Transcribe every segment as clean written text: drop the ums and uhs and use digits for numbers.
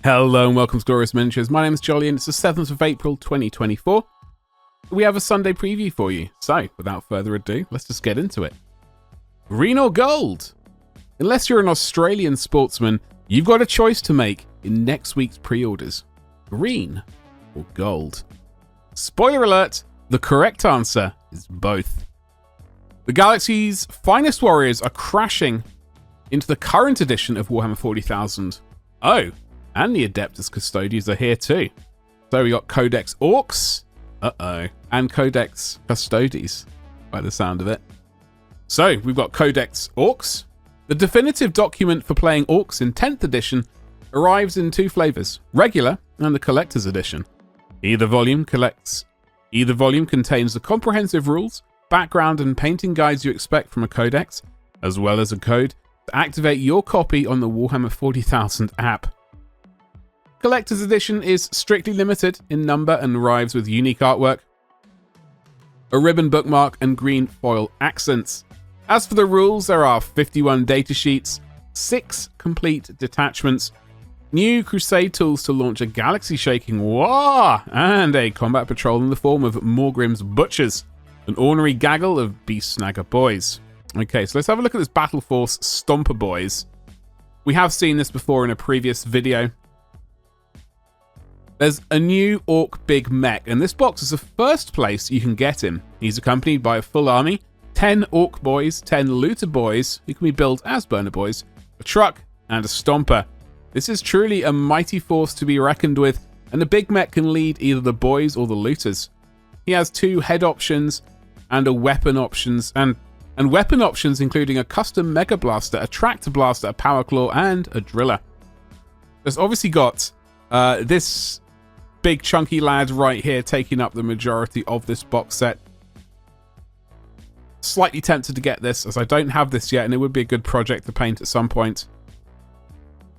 Hello and welcome to Glorious Miniatures. My name is Jolly and it's the 7th of April 2024. We have a Sunday preview for you. So, without further ado, let's just get into it. Green or gold? Unless you're an Australian sportsman, you've got a choice to make in next week's pre-orders. Green or gold? Spoiler alert, the correct answer is both. The galaxy's finest warriors are crashing into the current edition of Warhammer 40,000. Oh, and the Adeptus Custodes are here too. So we got Codex Orks, and Codex Custodes, by the sound of it. So we've got Codex Orks. The definitive document for playing Orcs in 10th edition arrives in two flavors, regular and the collector's edition. Either volume contains the comprehensive rules, background and painting guides you expect from a codex, as well as a code to activate your copy on the Warhammer 40,000 app. Collector's edition is strictly limited in number and arrives with unique artwork, a ribbon bookmark and green foil accents. As for the rules, there are 51 datasheets, 6 complete detachments, new crusade tools to launch a galaxy-shaking war, and a combat patrol in the form of Morgrim's Butchers, an ornery gaggle of beast snagger boys. Okay, so let's have a look at this Battle Force Stomper boys. We have seen this before in a previous video. There's a new Orc Big Mech, and this box is the first place you can get him. He's accompanied by a full army, 10 Orc boys, 10 Looter boys, who can be built as burner boys, a truck, and a Stomper. This is truly a mighty force to be reckoned with, and the Big Mech can lead either the boys or the Looters. He has 2 head options and a weapon options, and weapon options including a custom Mega Blaster, a Tractor Blaster, a Power Claw, and a Driller. There's obviously got this big chunky lad right here taking up the majority of this box set. Slightly tempted to get this as I don't have this yet and it would be a good project to paint at some point.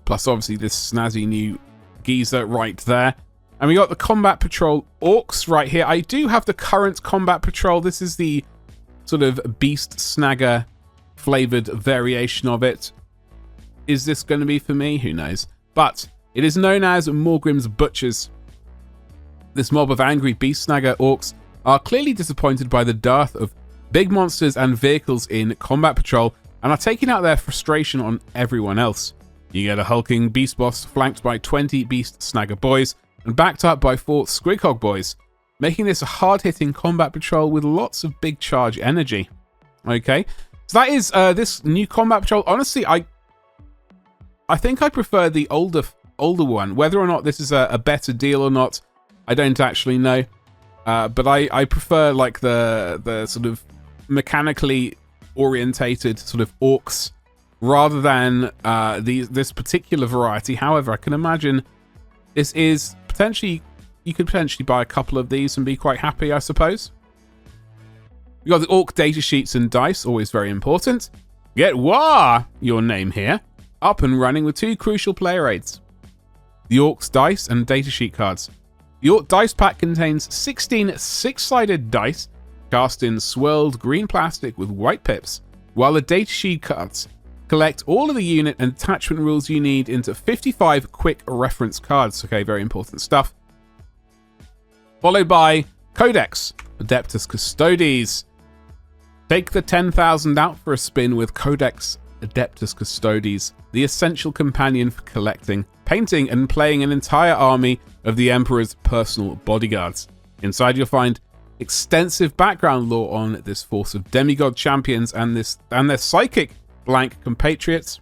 Plus obviously this snazzy new geezer right there. And we got the Combat Patrol Orcs right here. I do have the current Combat Patrol. This is the sort of beast snagger flavored variation of it. Is this going to be for me? Who knows? But it is known as Morgrim's Butchers. This mob of angry beast snagger orcs are clearly disappointed by the dearth of big monsters and vehicles in Combat Patrol and are taking out their frustration on everyone else. You get a hulking beast boss flanked by 20 beast snagger boys and backed up by 4 squighog boys, making this a hard-hitting Combat Patrol with lots of big charge energy. Okay, so that is this new Combat Patrol. Honestly, I think I prefer the older one. Whether or not this is a better deal or not, I don't actually know, but I prefer like the sort of mechanically orientated sort of orcs rather than this particular variety. However, I can imagine this is you could potentially buy a couple of these and be quite happy, I suppose. We got the Orc data sheets and dice, always very important. Get War, your name here, up and running with 2 crucial player aids: the Orcs dice and datasheet cards. The Orc dice pack contains 16 6-sided dice cast in swirled green plastic with white pips, while the datasheet cards collect all of the unit and attachment rules you need into 55 quick reference cards. Okay, very important stuff. Followed by Codex Adeptus Custodes. Take the 10,000 out for a spin with Codex Adeptus Custodes, the essential companion for collecting, painting, and playing an entire army of the Emperor's personal bodyguards. Inside you'll find extensive background lore on this force of demigod champions and their psychic blank compatriots,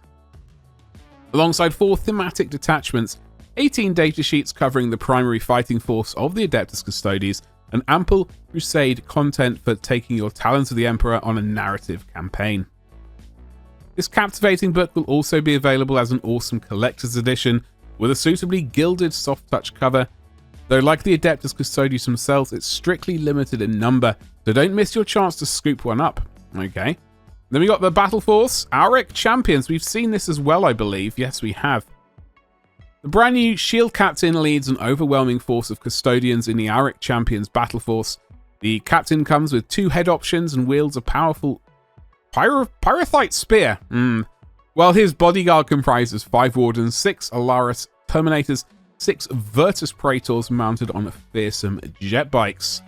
alongside 4 thematic detachments, 18 datasheets covering the primary fighting force of the Adeptus Custodes, and ample crusade content for taking your talents of the Emperor on a narrative campaign. This captivating book will also be available as an awesome collector's edition with a suitably gilded soft touch cover, though like the Adeptus Custodes themselves, it's strictly limited in number, so don't miss your chance to scoop one up. Okay. Then we got the Battle Force Orcs Champions. We've seen this as well, I believe. Yes, we have. The brand new Shield Captain leads an overwhelming force of custodians in the Orcs Champions Battle Force. The captain comes with 2 head options and wields a powerful Pyrothite Spear. While his bodyguard comprises 5 Wardens, 6 Alaris Terminators, 6 Virtus Praetors mounted on fearsome jet bikes.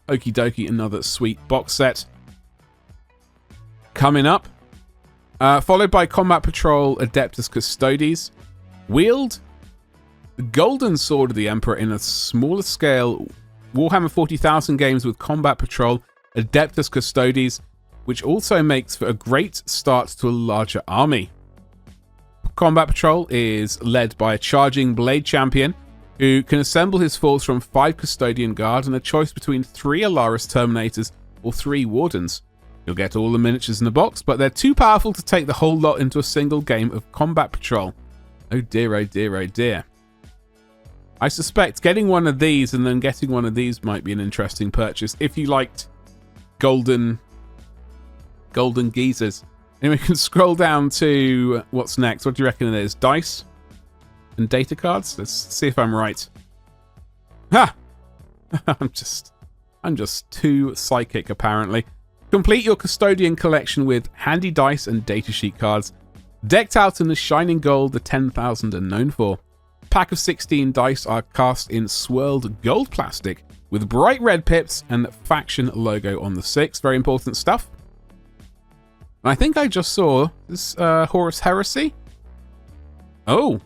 Okie dokie, another sweet box set. Coming up, followed by Combat Patrol Adeptus Custodes. Wield the Golden Sword of the Emperor in a smaller scale Warhammer 40,000 games with Combat Patrol Adeptus Custodes, which also makes for a great start to a larger army. Combat Patrol is led by a charging blade champion who can assemble his force from 5 Custodian Guard and a choice between 3 Alaris Terminators or 3 Wardens. You'll get all the miniatures in the box, but they're too powerful to take the whole lot into a single game of Combat Patrol. Oh dear, oh dear, oh dear. I suspect getting one of these and then getting one of these might be an interesting purchase if you liked golden geezers. And we can scroll down to what's next. What do you reckon it is? Dice and data cards? Let's see if I'm right. Ha! I'm just too psychic, apparently. Complete your custodian collection with handy dice and datasheet cards, decked out in the shining gold the 10,000 are known for. Pack of 16 dice are cast in swirled gold plastic with bright red pips and faction logo on the 6. Very important stuff. I think I just saw this Horus Heresy. Oh,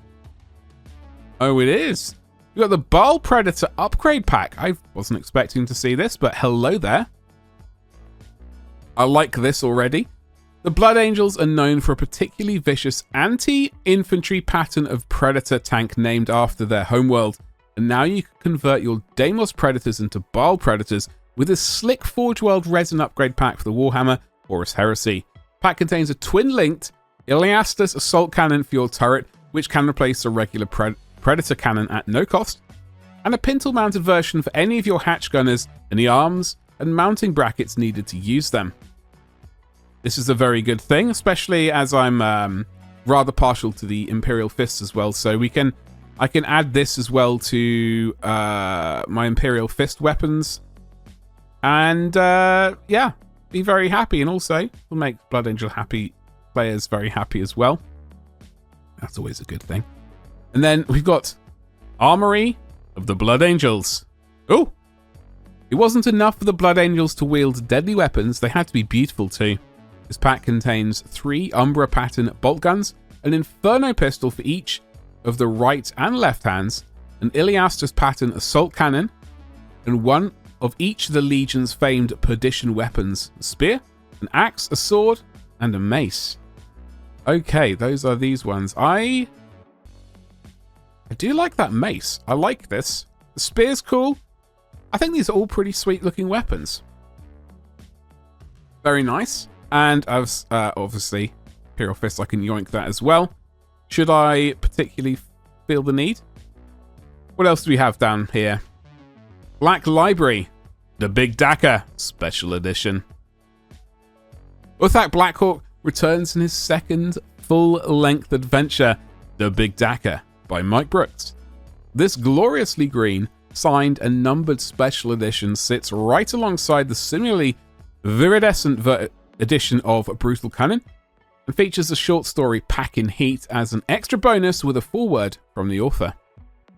it is. We've got the Bal Predator upgrade pack. I wasn't expecting to see this, but hello there. I like this already. The Blood Angels are known for a particularly vicious anti-infantry pattern of Predator tank named after their homeworld. And now you can convert your Deimos Predators into Bal Predators with a slick Forge World resin upgrade pack for the Warhammer Horus Heresy. Pack contains a twin-linked Iliastus assault cannon for your turret, which can replace a regular Predator cannon at no cost, and a pintle-mounted version for any of your hatch gunners and the arms and mounting brackets needed to use them. This is a very good thing, especially as I'm rather partial to the Imperial Fists as well, so I can add this as well to my Imperial Fist weapons, and yeah, be very happy, and also will make Blood Angel happy players very happy as well. That's always a good thing. And then we've got Armory of the Blood Angels. Oh! It wasn't enough for the Blood Angels to wield deadly weapons, they had to be beautiful too. This pack contains 3 Umbra pattern bolt guns, an Inferno pistol for each of the right and left hands, an Iliastus pattern assault cannon, and one of each of the Legion's famed perdition weapons: a spear, an axe, a sword, and a mace. Okay, those are these ones. I do like that mace. I like this. The spear's cool. I think these are all pretty sweet looking weapons. Very nice. And as obviously Imperial Fist, I can yoink that as well. Should I particularly feel the need? What else do we have down here? Black Library, the Big Dacker Special Edition. Uthak Blackhawk returns in his second full-length adventure, The Big Dacker, by Mike Brooks. This gloriously green, signed and numbered special edition sits right alongside the similarly viridescent edition of Brutal Cannon, and features a short story Packin' Heat as an extra bonus with a foreword from the author.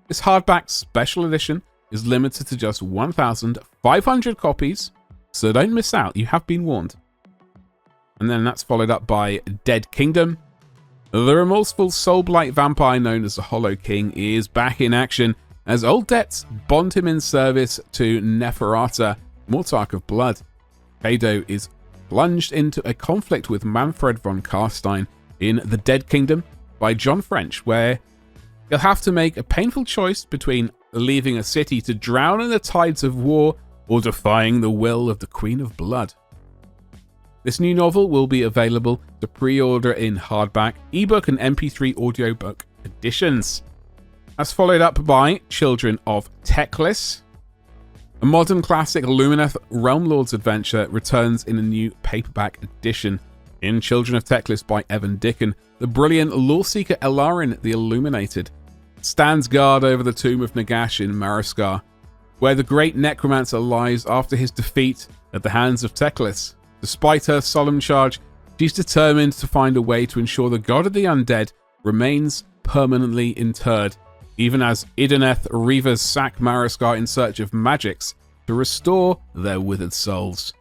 This hardback special edition is limited to just 1,500 copies, so don't miss out, you have been warned. And then that's followed up by Dead Kingdom. The remorseful soul-blight vampire known as the Hollow King is back in action as old debts bond him in service to Neferata, Mortarch of Blood. Kado is plunged into a conflict with Manfred von Karstein in The Dead Kingdom by John French, where he'll have to make a painful choice between leaving a city to drown in the tides of war or defying the will of the Queen of Blood. This new novel will be available to pre-order in hardback, ebook, and MP3 audiobook editions. That's followed up by Children of Techlist. A modern classic Lumineth Realm Lords adventure returns in a new paperback edition. In Children of Techlist by Evan Dickon, the brilliant Loreseeker Elarin the Illuminated stands guard over the tomb of Nagash in Mariskar, where the great necromancer lies after his defeat at the hands of Techlist. Despite her solemn charge, she's determined to find a way to ensure the god of the undead remains permanently interred even as Ideneth reavers sack Mariskar in search of magics to restore their withered souls.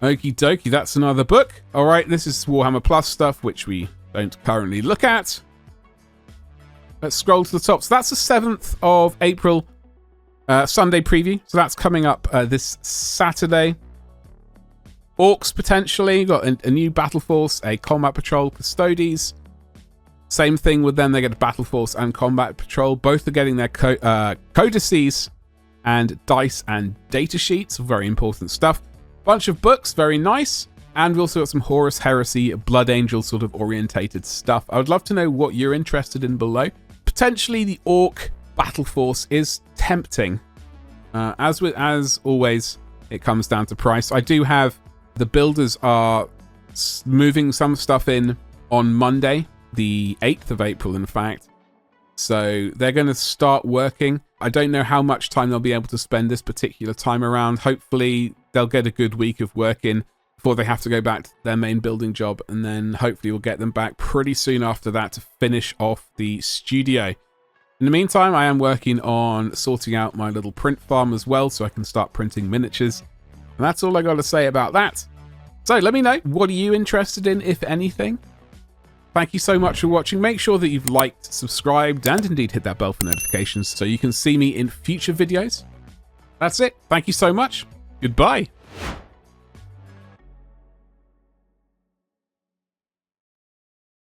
Okie dokie, that's another book. Alright, this is Warhammer Plus stuff, which we don't currently look at. Let's scroll to the top. So that's the 7th of April, Sunday preview. So that's coming up this Saturday. Orcs, potentially. Got a new Battle Force, a Combat Patrol, Custodes. Same thing with them. They get a Battle Force and Combat Patrol. Both are getting their codices and dice and data sheets. Very important stuff. Bunch of books. Very nice. And we also got some Horus Heresy, Blood Angel sort of orientated stuff. I would love to know what you're interested in below. Potentially the Orc Battle Force is tempting. As always, it comes down to price. I do have... The builders are moving some stuff in on Monday, the 8th of April, in fact. So they're going to start working. I don't know how much time they'll be able to spend this particular time around. Hopefully, they'll get a good week of work in before they have to go back to their main building job. And then hopefully we'll get them back pretty soon after that to finish off the studio. In the meantime, I am working on sorting out my little print farm as well, so I can start printing miniatures. And that's all I got to say about that. So let me know, what are you interested in, if anything? Thank you so much for watching. Make sure that you've liked, subscribed, and indeed hit that bell for notifications so you can see me in future videos. That's it. Thank you so much. Goodbye.